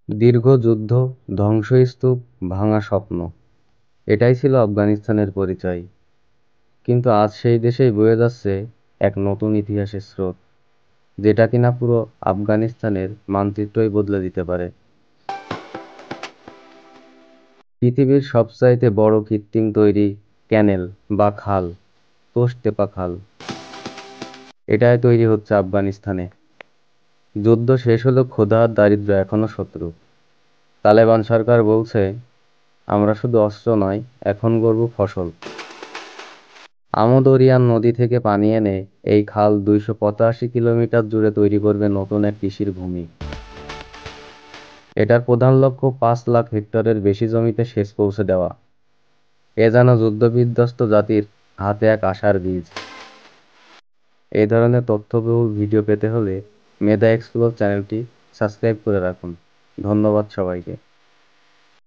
দীর্ঘ যুদ্ধ, ধ্বংসস্তূপ, ভাঙা স্বপ্ন, এটাই ছিল আফগানিস্তানের পরিচয়। কিন্তু আজ সেই দেশেই বয়ে যাচ্ছে এক নতুন ইতিহাসের স্রোত, যেটা কিনা পুরো আফগানিস্তানের মানচিত্রই বদলে দিতে পারে। পৃথিবীর সবচাইতে বড় কৃত্রিম তৈরি ক্যানেল বা খাল, তোশতেপা খাল, এটাই তৈরি হচ্ছে আফগানিস্তানে। যুদ্ধ শেষ হলেও ক্ষুধা আর দারিদ্র্য এখনো শত্রু। তালেবান সরকার বলছে, আমরা শুধু অস্ত্র নয়, এখন গড়ব ফসল। আমদরিয়ান নদী থেকে পানি এনে এই খাল 285 কিলোমিটার জুড়ে তৈরি করবে নতুন এক কৃষির ভূমি। এটার প্রধান লক্ষ্য 5 লাখ হেক্টরের বেশি জমিতে সেচ পৌঁছে দেওয়া। এ যেন যুদ্ধবিধ্বস্ত জাতির হাতে এক আশার বীজ। এই ধরনের তথ্যবহুল ভিডিও পেতে হলে মেধা এক্সপ্লোর চ্যানেলটি সাবস্ক্রাইব করে রাখুন। ধন্যবাদ সবাইকে।